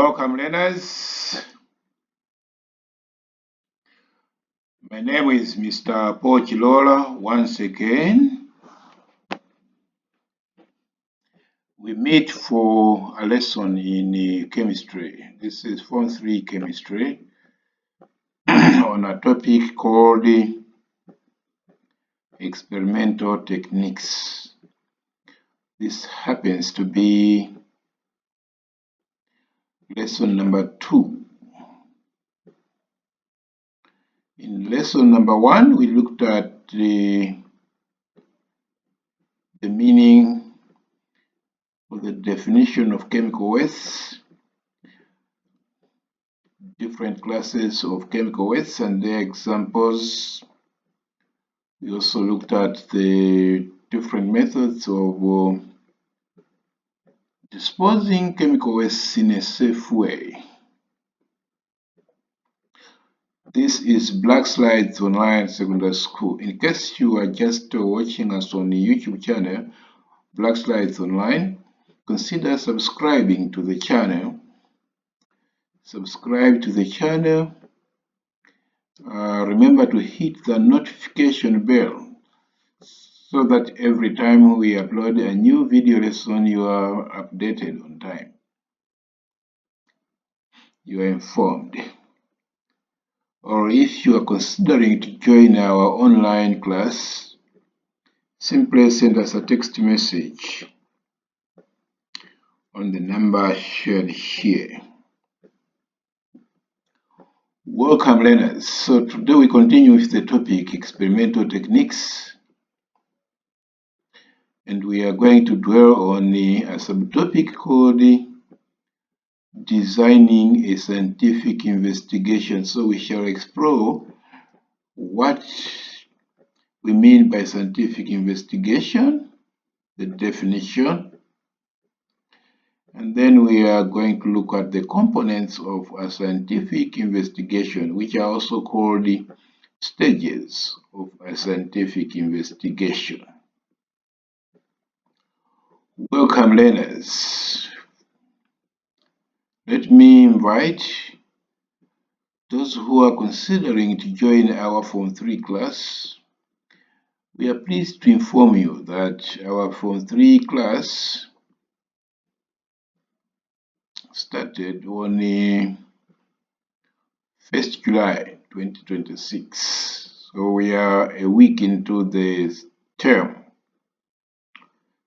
Welcome, learners. My name is Mr. Paul Chilola. Once again, we meet for a lesson in chemistry. This is Form 3 chemistry on a topic called experimental techniques. This happens to be lesson number 2. In lesson number 1, we looked at the meaning or the definition of chemical weights, different classes of chemical weights and their examples. We also looked at the different methods of disposing chemical wastes in a safe way. This is Black Slides Online Secondary School. In case you are just watching us on the YouTube channel, Black Slides Online, consider subscribing to the channel. Subscribe to the channel. Remember to hit the notification bell so that every time we upload a new video lesson, you are updated on time. You are informed. Or if you are considering to join our online class, simply send us a text message on the number shared here. Welcome, learners. So today we continue with the topic experimental techniques, and we are going to dwell on a subtopic called designing a scientific investigation. So we shall explore what we mean by scientific investigation, the definition, and then we are going to look at the components of a scientific investigation, which are also called the stages of a scientific investigation. Welcome, learners. Let me invite those who are considering to join our Form 3 class. We are pleased to inform you that our Form 3 class started on 1st July 2026. So we are a week into the term.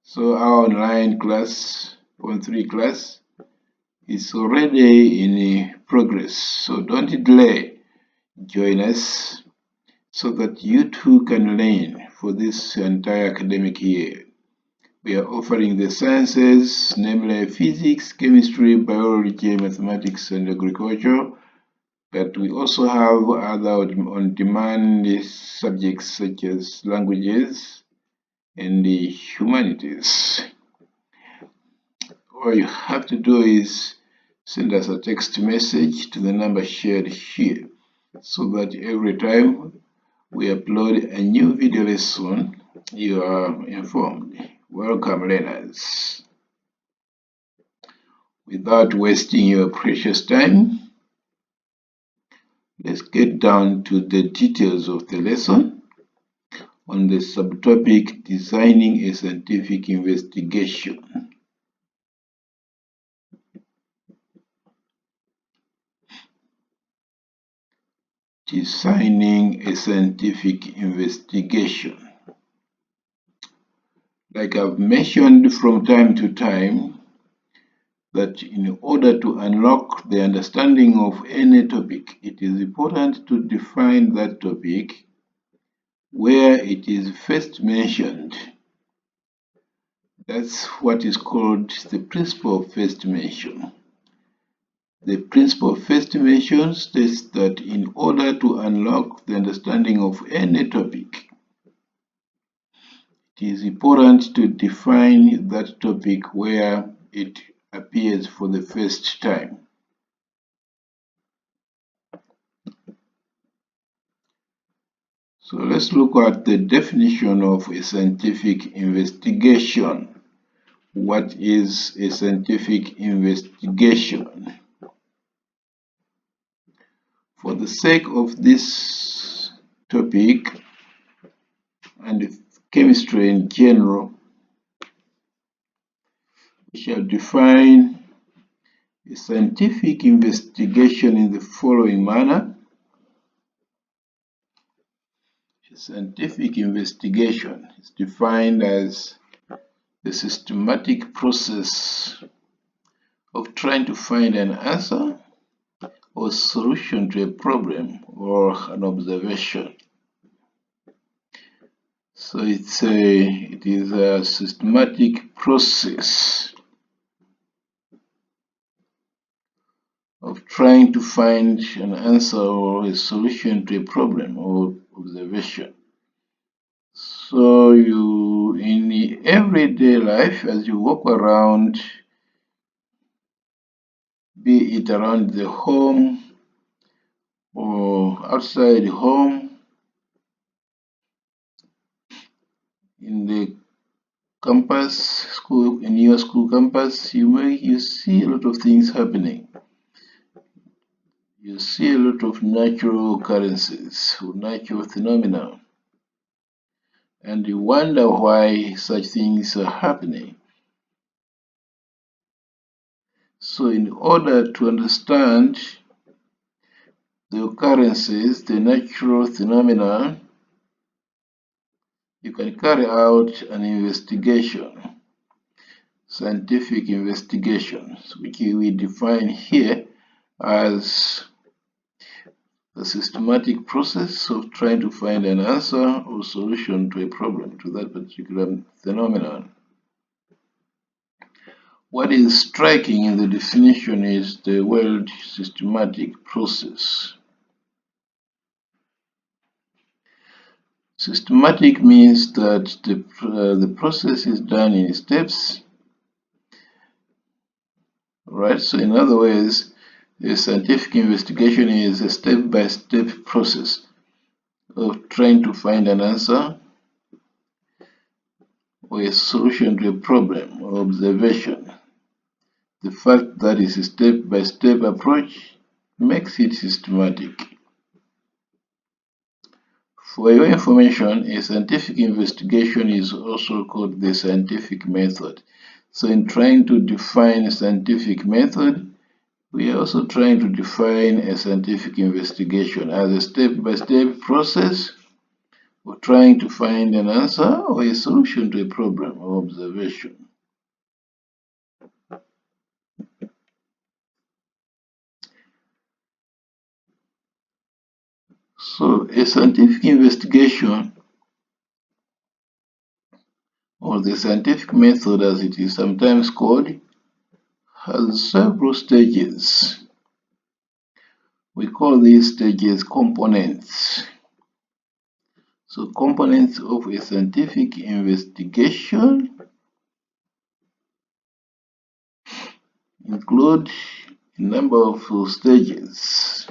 So our online class, Form 3 class, is already in progress. So don't delay. Join us so that you too can learn for this entire academic year. We are offering the sciences, namely physics, chemistry, biology, mathematics, and agriculture. But we also have other on-demand subjects such as languages and the humanities. All you have to do is send us a text message to the number shared here so that every time we upload a new video lesson, you are informed. Welcome, learners. Without wasting your precious time, let's get down to the details of the lesson on the subtopic designing a scientific investigation. Designing a scientific investigation. Like I've mentioned from time to time, that in order to unlock the understanding of any topic, it is important to define that topic where it is first mentioned. That's what is called the principle of first mention. The principle of first mention states that in order to unlock the understanding of any topic, it is important to define that topic where it appears for the first time. So let's look at the definition of a scientific investigation. What is a scientific investigation? For the sake of this topic and chemistry in general, we shall define a scientific investigation in the following manner. A scientific investigation is defined as the systematic process of trying to find an answer or solution to a problem or an observation. So it is a systematic process of trying to find an answer or a solution to a problem or observation. So in everyday life, as you walk around, be it around the home or outside the home, in the campus, school, in your school campus, you see a lot of things happening. You see a lot of natural occurrences, natural phenomena, and you wonder why such things are happening. So in order to understand the occurrences, the natural phenomena, you can carry out an investigation, scientific investigations, which we define here as the systematic process of trying to find an answer or solution to a problem, to that particular phenomenon. What is striking in the definition is the word systematic process. Systematic means that the process is done in steps, right? So in other words, a scientific investigation is a step-by-step process of trying to find an answer or a solution to a problem or observation. The fact that it's a step-by-step approach makes it systematic. For your information, a scientific investigation is also called the scientific method. So in trying to define a scientific method, we are also trying to define a scientific investigation as a step-by-step process of trying to find an answer or a solution to a problem or observation. So a scientific investigation, or the scientific method as it is sometimes called, has several stages. We call these stages components. So components of a scientific investigation include a number of stages.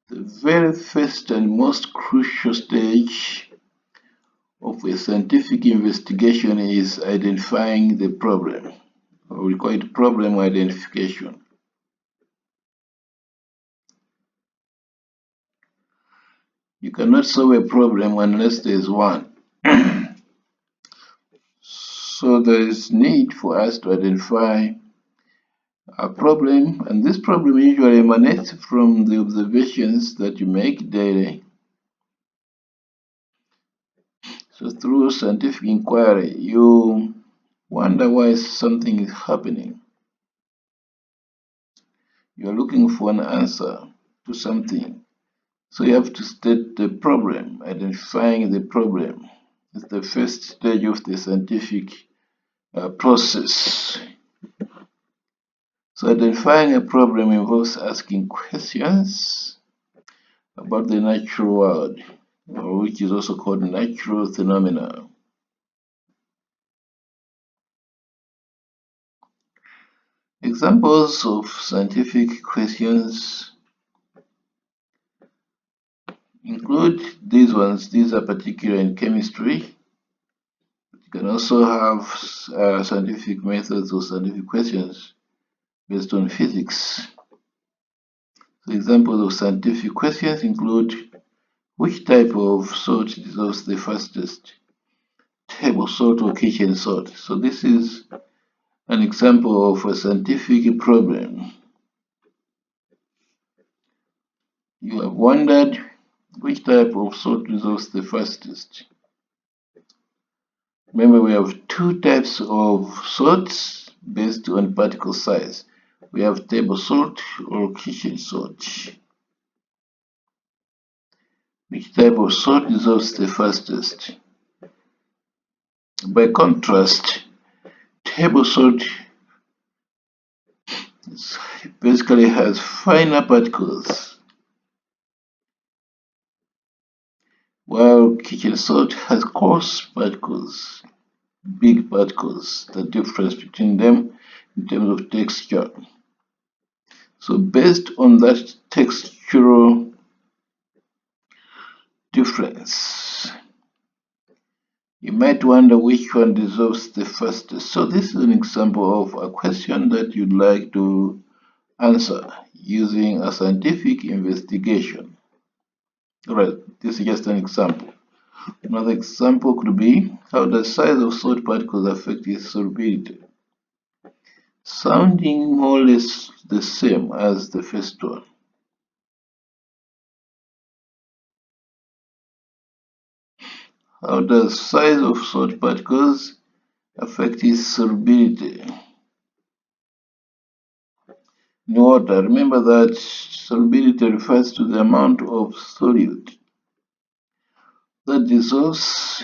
The very first and most crucial stage of a scientific investigation is identifying the problem, or we call it problem identification. You cannot solve a problem unless there is one. So there is need for us to identify a problem, and this problem usually emanates from the observations that you make daily. So through scientific inquiry, you wonder why something is happening. You're looking for an answer to something. So you have to state the problem. Identifying the problem is the first stage of the scientific process. So identifying a problem involves asking questions about the natural world, which is also called natural phenomena. Examples of scientific questions include these ones. These are particular in chemistry. You can also have scientific methods or scientific questions based on physics. So examples of scientific questions include: which type of salt dissolves the fastest? Table salt or kitchen salt? So this is an example of a scientific problem. You have wondered which type of salt dissolves the fastest. Remember, we have two types of salts based on particle size. We have table salt or kitchen salt. Which type of salt dissolves the fastest? By contrast, table salt basically has finer particles, while kitchen salt has coarse particles, big particles. The difference between them in terms of texture. So based on that textural difference, you might wonder which one dissolves the fastest. So this is an example of a question that you'd like to answer using a scientific investigation. Alright, this is just an example. Another example could be: how does size of salt particles affect its solubility? Sounding more or less the same as the first one. How does size of salt particles affect its solubility? In water, remember that solubility refers to the amount of solute that dissolves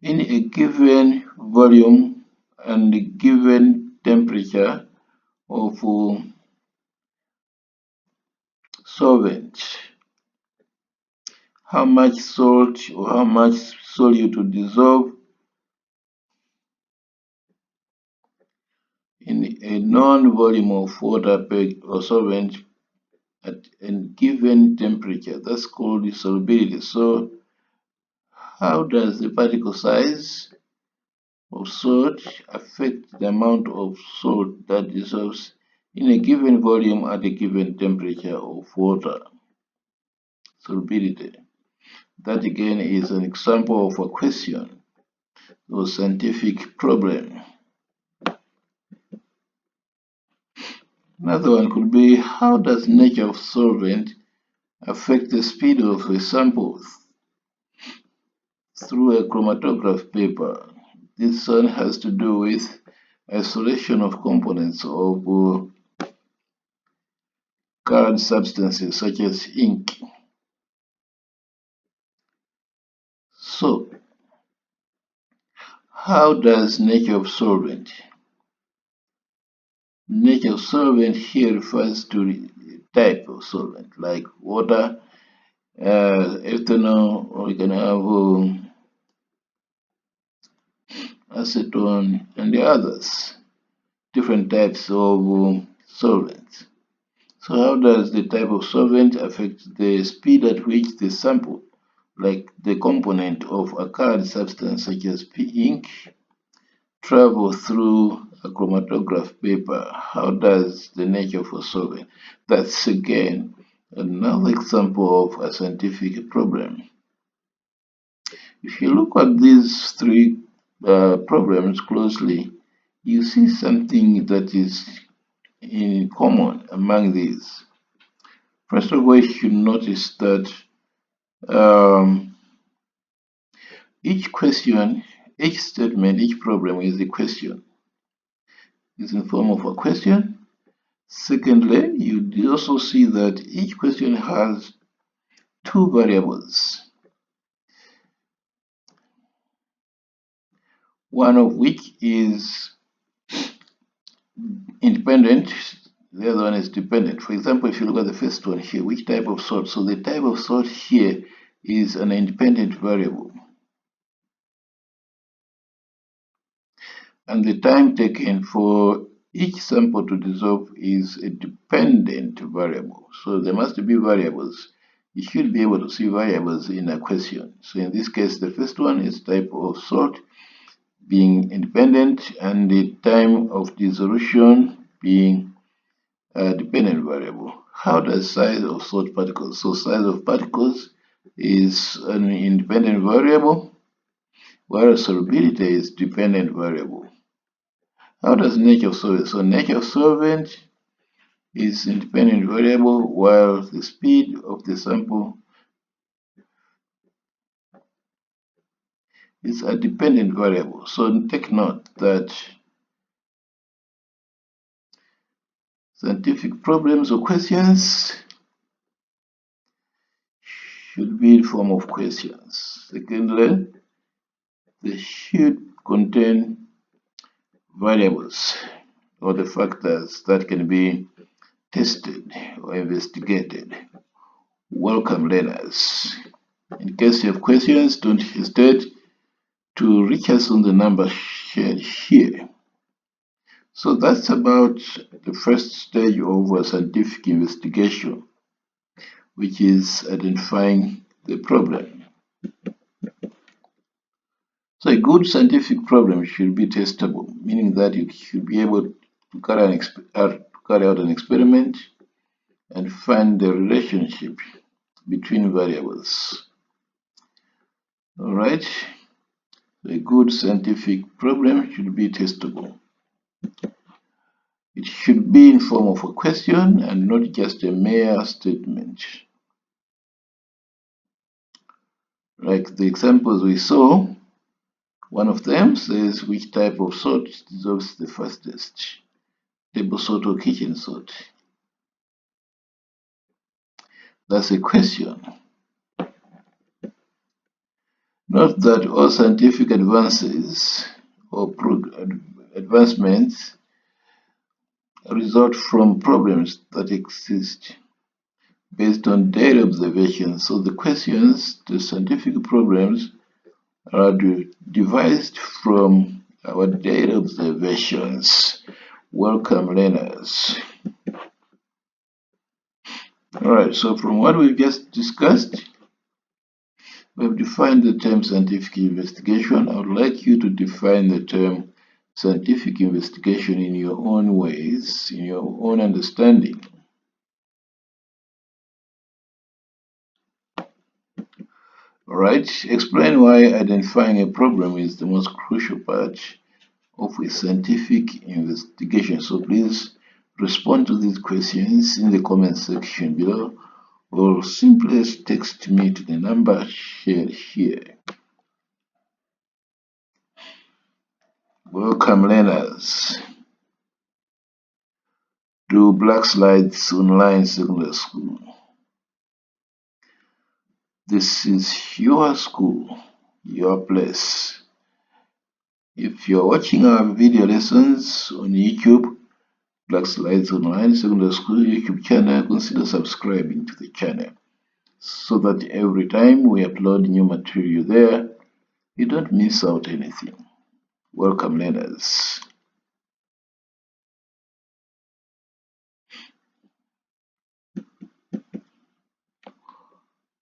in a given volume and a given temperature of solvent. How much salt or how much solute will dissolve in a known volume of water or solvent at a given temperature. That's called the solubility. So how does the particle size of salt affect the amount of salt that dissolves in a given volume at a given temperature of water? Solubility. That again is an example of a question or scientific problem. Another one could be: how does nature of solvent affect the speed of a sample through a chromatograph paper? This one has to do with isolation of components of colored substances such as ink. So, how does nature of solvent? Nature of solvent here refers to the type of solvent, like water, ethanol, or you can have acetone, and the others, different types of solvents. So how does the type of solvent affect the speed at which the sample, like the component of a colored substance such as ink, travel through a chromatograph paper? How does the nature of a solvent? That's again another example of a scientific problem. If you look at these three problems closely, you see something that is in common among these. First of all, you should notice that each question, each statement, each problem is a question. It's in the form of a question. Secondly, you also see that each question has two variables, one of which is independent, the other one is dependent. For example, if you look at the first one here, which type of salt? So the type of salt here is an independent variable. And the time taken for each sample to dissolve is a dependent variable. So there must be variables. You should be able to see variables in a question. So in this case, the first one is type of salt. being independent and the time of dissolution being a dependent variable. How does size of such particles? So size of particles is an independent variable, whereas solubility is dependent variable. How does nature of solvent? So nature of solvent is independent variable, while the speed of the sample is a dependent variable. So take note that scientific problems or questions should be in form of questions. Secondly, they should contain variables or the factors that can be tested or investigated. Welcome, learners. In case you have questions, don't hesitate to reach us on the number shared here. So that's about the first stage of a scientific investigation, which is identifying the problem. So a good scientific problem should be testable, meaning that you should be able to carry out an experiment and find the relationship between variables. All right, a good scientific problem should be testable. It should be in form of a question and not just a mere statement. Like the examples we saw, one of them says which type of salt dissolves the fastest, table salt or kitchen salt. That's a question. Note that all scientific advances or advancements result from problems that exist based on data observation. So the questions, the scientific problems are devised from our data observations. Welcome, learners. Alright, so from what we've just discussed, we've defined the term scientific investigation. I would like you to define the term scientific investigation in your own ways, in your own understanding. Alright, explain why identifying a problem is the most crucial part of a scientific investigation. So please respond to these questions in the comment section below, or simply text me to the number shared here. Welcome, learners, to Black Slides Online Secondary School. This is your school, your place. If you're watching our video lessons on YouTube, Black Slides Online Secondary School YouTube channel, consider subscribing to the channel so that every time we upload new material there, you don't miss out anything. Welcome, learners.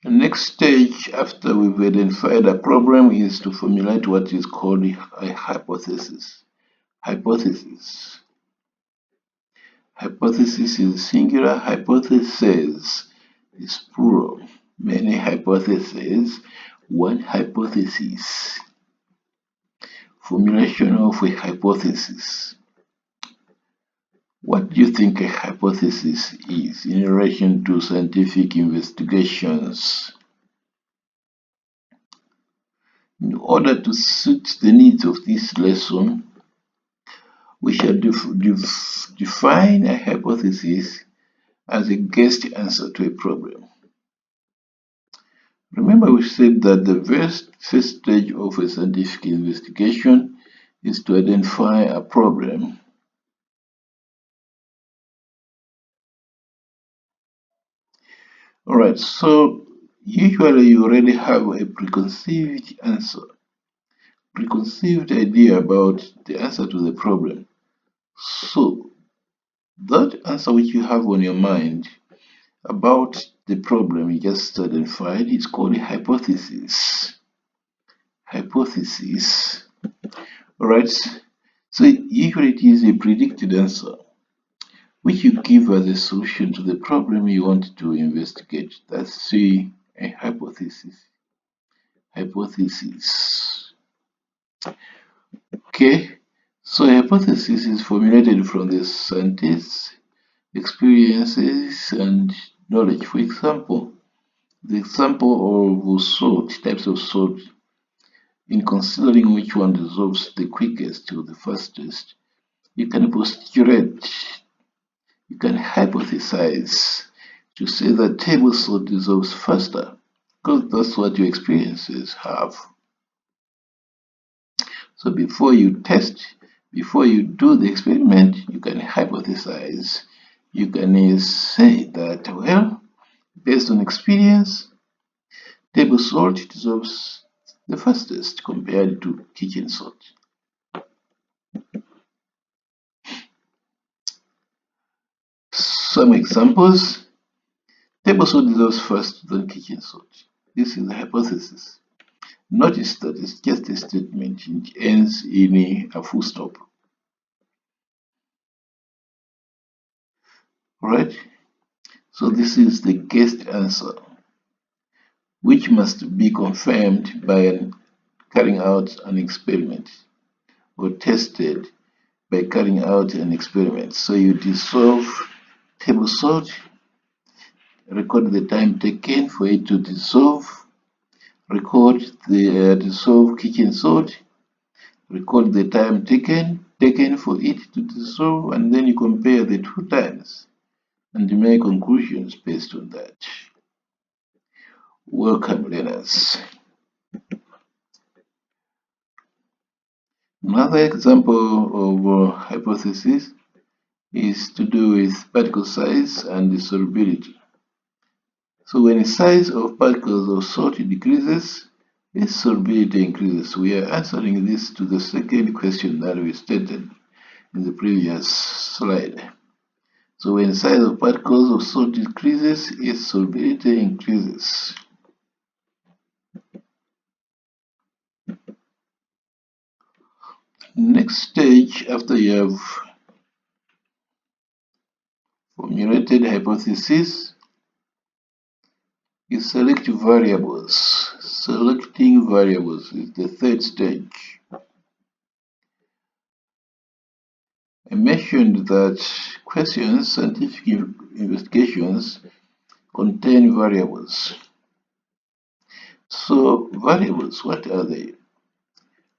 The next stage after we've identified a problem is to formulate what is called a hypothesis. Hypothesis. Hypothesis is singular, hypothesis is plural. Many hypotheses, one hypothesis. Formulation of a hypothesis. What do you think a hypothesis is in relation to scientific investigations? In order to suit the needs of this lesson, we shall define a hypothesis as a guessed answer to a problem. Remember, we said that the first stage of a scientific investigation is to identify a problem. Alright, so usually you already have a preconceived answer, preconceived idea about the answer to the problem. So that answer which you have on your mind about the problem you just identified is called a hypothesis. Hypothesis. Alright, so usually it is a predicted answer which you give as a solution to the problem you want to investigate. That's a hypothesis. Hypothesis. Okay, so a hypothesis is formulated from the scientists' experiences and knowledge. For example, the example of salt, types of salt, in considering which one dissolves the quickest or the fastest, you can postulate, you can hypothesize to say that table salt dissolves faster because that's what your experiences have. So before you test, before you do the experiment, you can hypothesize. You can say that, well, based on experience, table salt dissolves the fastest compared to kitchen salt. Some examples: table salt dissolves faster than kitchen salt. This is a hypothesis. Notice that it's just a statement. It ends in a full stop. Right? So this is the guessed answer, which must be confirmed by carrying out an experiment or tested by carrying out an experiment. So you dissolve table salt, record the time taken for it to dissolve, record the dissolved kitchen salt, record the time taken for it to dissolve, and then you compare the two times and you make conclusions based on that. Welcome, learners. Another example of hypothesis is to do with particle size and solubility. So when the size of particles of salt decreases, its solubility increases. We are answering this to the second question that we stated in the previous slide. So when the size of particles of salt decreases, its solubility increases. Next stage after you have formulated hypothesis is select variables. Selecting variables is the third stage. I mentioned that questions, scientific investigations contain variables. So variables, what are they?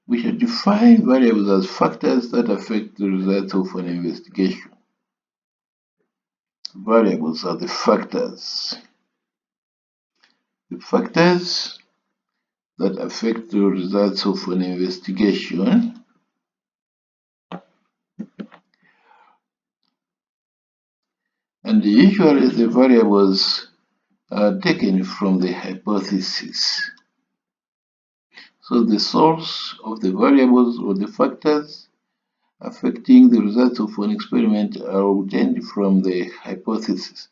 We should define variables as factors that affect the results of an investigation. Variables are the factors. The factors that affect the results of an investigation. And usually the variables are taken from the hypothesis. So the source of the variables or the factors affecting the results of an experiment are obtained from the hypothesis.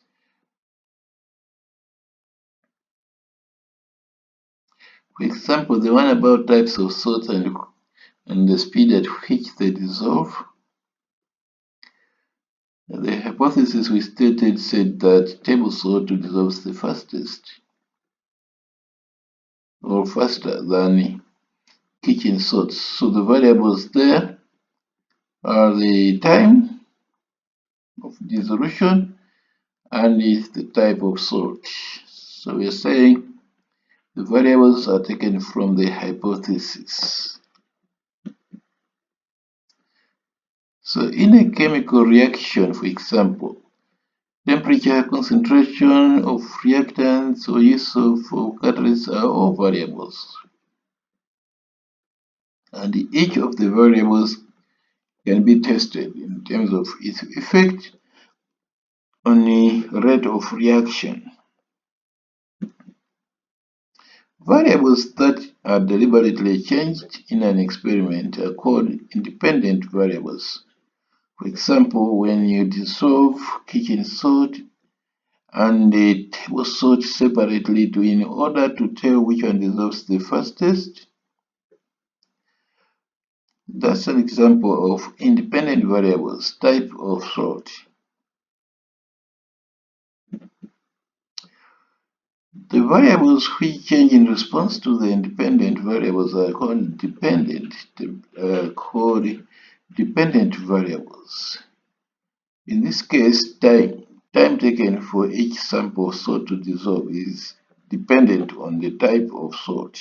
For example, the one about types of salt and the speed at which they dissolve. The hypothesis we stated said that table salt dissolves the fastest or faster than kitchen salt. So the variables there are the time of dissolution and the type of salt. So we are saying the variables are taken from the hypothesis. So in a chemical reaction, for example, temperature, concentration of reactants, or use of catalysts are all variables. And each of the variables can be tested in terms of its effect on the rate of reaction. Variables that are deliberately changed in an experiment are called independent variables. For example, when you dissolve kitchen salt and the table salt separately in order to tell which one dissolves the fastest, That's an example of independent variables, type of sort. The variables which change in response to the independent variables are called dependent variables. In this case, time taken for each sample sort to dissolve is dependent on the type of sort.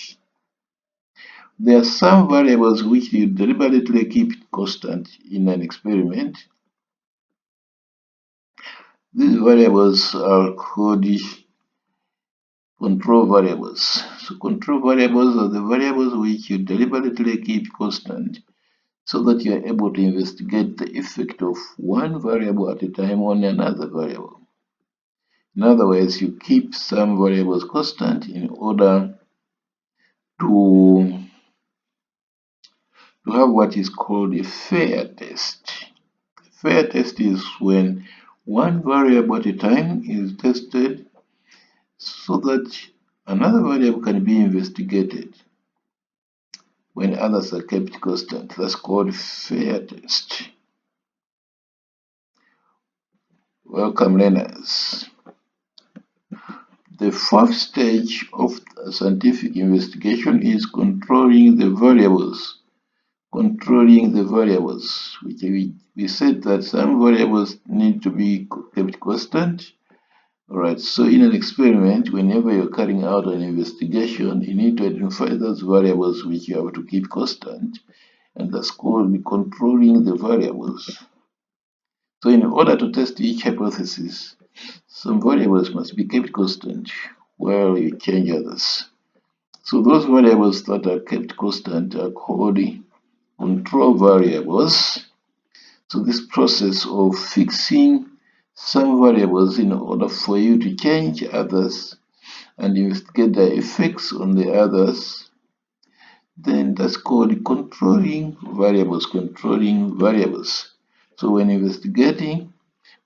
There are some variables which you deliberately keep constant in an experiment. These variables are called control variables. So control variables are the variables which you deliberately keep constant so that you are able to investigate the effect of one variable at a time on another variable. In other words, you keep some variables constant in order to have what is called a fair test. A fair test is when one variable at a time is tested so that another variable can be investigated when others are kept constant. That's called fair test. Welcome, learners. The fourth stage of scientific investigation is controlling the variables. Controlling the variables, which we said that some variables need to be kept constant. Alright, so in an experiment, whenever you're carrying out an investigation, you need to identify those variables which you have to keep constant, and that's called controlling the variables. So in order to test each hypothesis, some variables must be kept constant while you change others. So those variables that are kept constant are called control variables. So this process of fixing some variables in order for you to change others and investigate the effects on the others, then that's called controlling variables. Controlling variables. So when investigating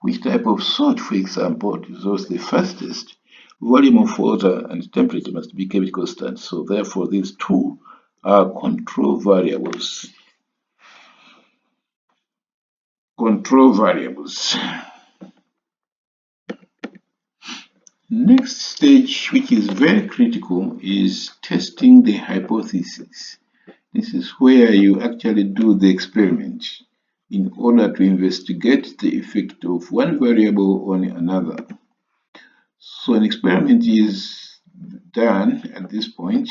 which type of salt, for example, dissolves the fastest, volume of water and temperature must be kept constant. So therefore, these two are control variables. Control variables. Next stage, which is very critical, is testing the hypothesis. This is where you actually do the experiment in order to investigate the effect of one variable on another. So an experiment is done at this point.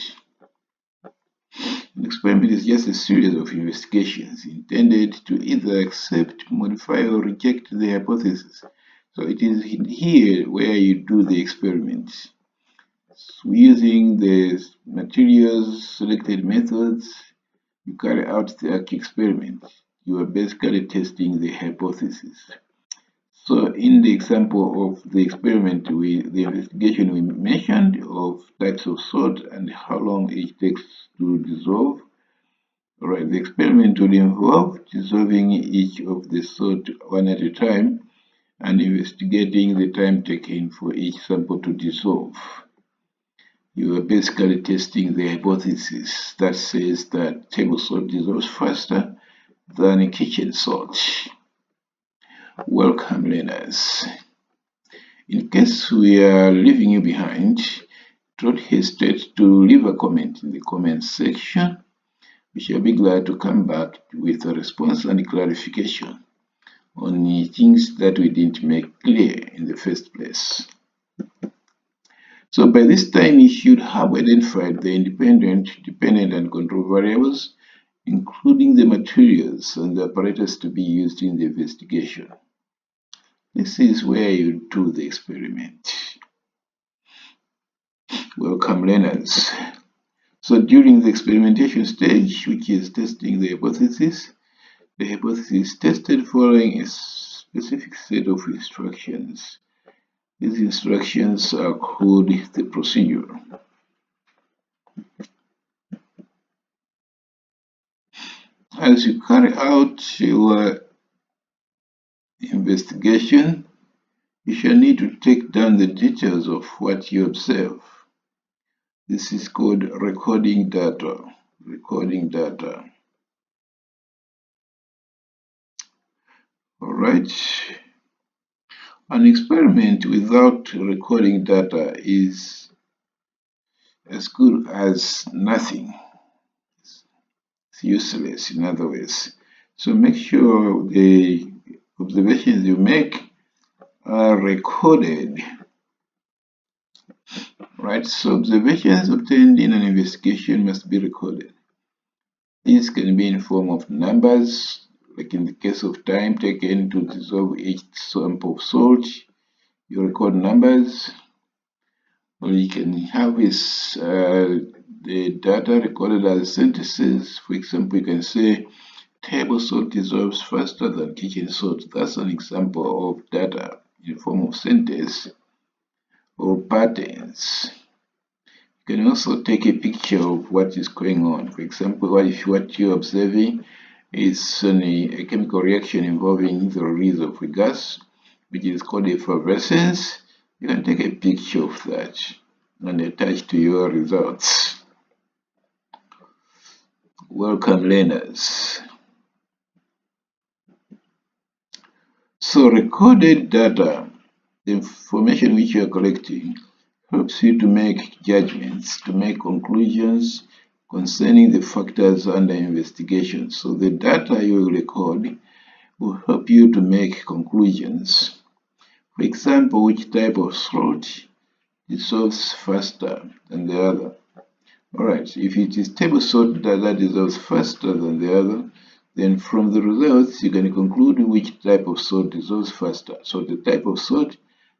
An experiment is just a series of investigations intended to either accept, modify, or reject the hypothesis. So it is here where you do the experiment. So using the materials, selected methods, you carry out the experiment. You are basically testing the hypothesis. So in the example of the experiment, the investigation we mentioned of types of salt and how long it takes to dissolve. Alright, the experiment will involve dissolving each of the salt one at a time and investigating the time taken for each sample to dissolve. You are basically testing the hypothesis that says that table salt dissolves faster than kitchen salt. Welcome, learners. In case we are leaving you behind, don't hesitate to leave a comment in the comment section. We shall be glad to come back with a response and clarification on the things that we didn't make clear in the first place. So by this time, you should have identified the independent, dependent, and control variables, including the materials and the apparatus to be used in the investigation. This is where you do the experiment. Welcome, learners. So during the experimentation stage, which is testing the hypothesis is tested following a specific set of instructions. These instructions are called the procedure. As you carry out your investigation, you shall need to take down the details of what you observe. This is called recording data. Recording data. Alright. An experiment without recording data is as good as nothing. It's useless, in other words. So make sure the observations you make are recorded. Right, so observations obtained in an investigation must be recorded. These can be in form of numbers, like in the case of time taken to dissolve each sample of salt, you record numbers, or you can have the data recorded as sentences. For example, you can say table salt dissolves faster than kitchen salt. That's an example of data in the form of sentence or patterns. You can also take a picture of what is going on. For example, what you're observing is a chemical reaction involving the release of a gas, which is called effervescence. You can take a picture of that and attach to your results. Welcome, learners. So recorded data, the information which you are collecting, helps you to make judgments, to make conclusions concerning the factors under investigation. So the data you will record will help you to make conclusions. For example, which type of salt dissolves faster than the other. Alright, if it is table salt that dissolves faster than the other, then from the results you can conclude which type of salt dissolves faster. So the type of salt,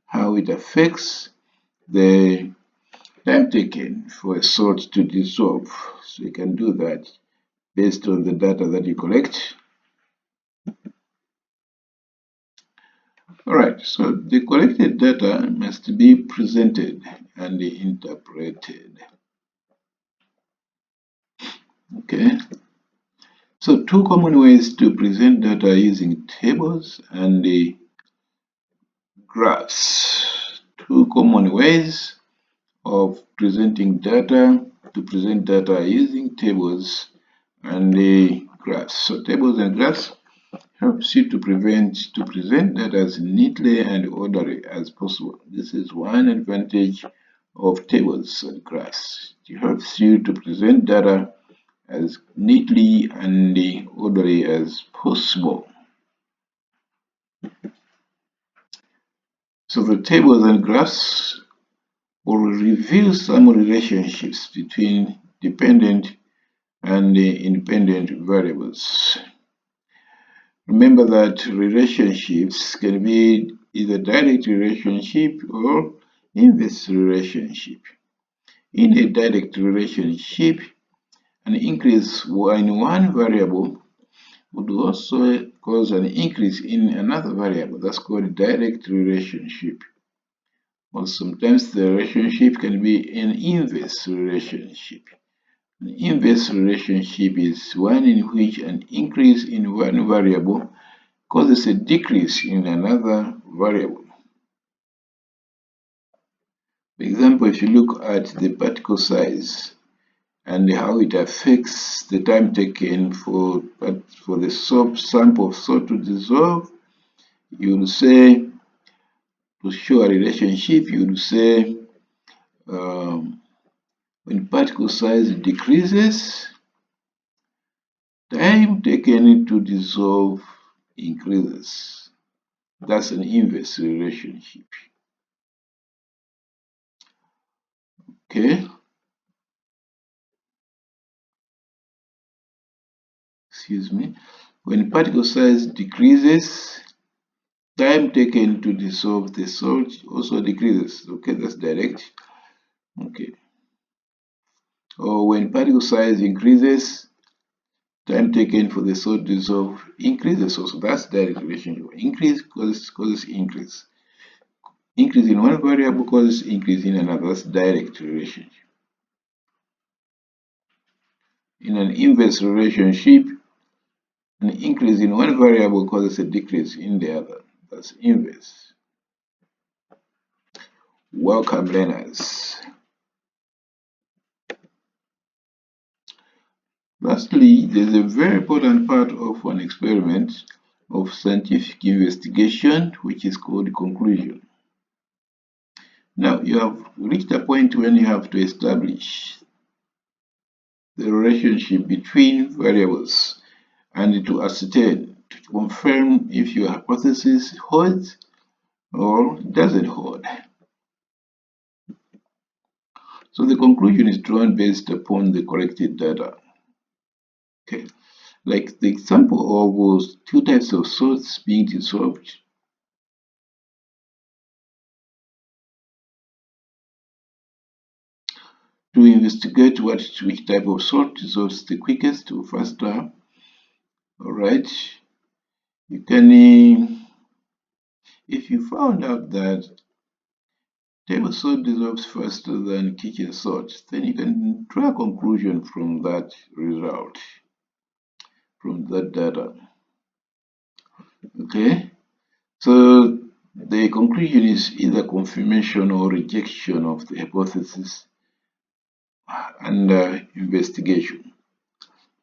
how it affects the time taken for a salt to dissolve. So you can do that based on the data that you collect. Alright, so the collected data must be presented and interpreted. Okay, so two common ways to present data using tables and the graphs. Two common ways of presenting data, to present data using tables and the graphs. So tables and graphs helps you to present data as neatly and orderly as possible. This is one advantage of tables and graphs. It helps you to present data as neatly and orderly as possible. So the tables and graphs will reveal some relationships between dependent and independent variables. Remember that relationships can be either direct relationship or inverse relationship. In a direct relationship, an increase in one variable would also cause an increase in another variable. That's called a direct relationship. Or sometimes the relationship can be an inverse relationship. An inverse relationship is one in which an increase in one variable causes a decrease in another variable. For example, if you look at the particle size and how it affects the time taken for the sample of salt to dissolve, you will say, to show a relationship, you will say when particle size decreases, time taken to dissolve increases. That's an inverse relationship. Okay. Excuse me. When particle size decreases, time taken to dissolve the salt also decreases. Okay, that's direct. Okay. Or when particle size increases, time taken for the salt to dissolve increases also. That's direct relationship. Increase causes increase. Increase in one variable causes increase in another. That's direct relationship. In an inverse relationship, an increase in one variable causes a decrease in the other. That's inverse. Welcome, learners. Lastly, there's a very important part of an experiment, of scientific investigation, which is called conclusion. Now, you have reached a point when you have to establish the relationship between variables and to ascertain, to confirm if your hypothesis holds or doesn't hold. So the conclusion is drawn based upon the collected data. Okay, like the example of two types of salts being dissolved. To investigate which type of salt dissolves the quickest or faster, all right, you can, if you found out that table salt dissolves faster than kitchen salt, then you can draw a conclusion from that result, from that data. Okay, so the conclusion is either confirmation or rejection of the hypothesis under investigation.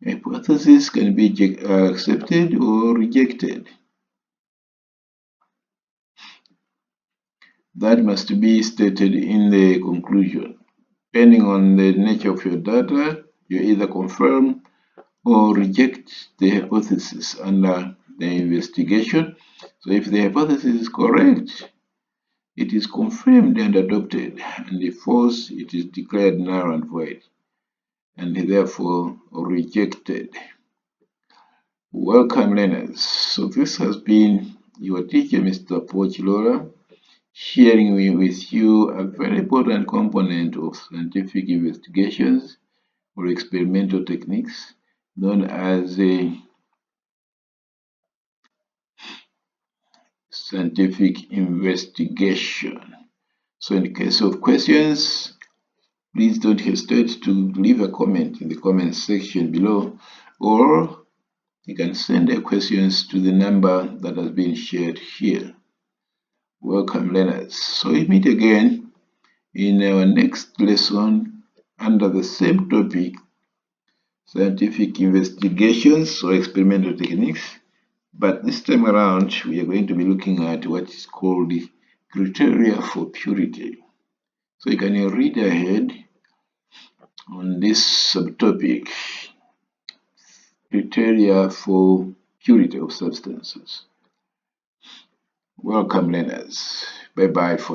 Hypothesis can be accepted or rejected. That must be stated in the conclusion. Depending on the nature of your data, you either confirm or reject the hypothesis under the investigation. So if the hypothesis is correct, it is confirmed and adopted, and if false, it is declared null and void, and therefore rejected. Welcome, learners. So this has been your teacher, Mr. Pochilora, sharing with you a very important component of scientific investigations or experimental techniques known as a scientific investigation. So in case of questions, please don't hesitate to leave a comment in the comment section below, or you can send your questions to the number that has been shared here. Welcome, learners. So we meet again in our next lesson under the same topic, scientific investigations or experimental techniques. But this time around, we are going to be looking at what is called the criteria for purity. So you can read ahead on this subtopic, criteria for purity of substances. Welcome, learners. Bye-bye for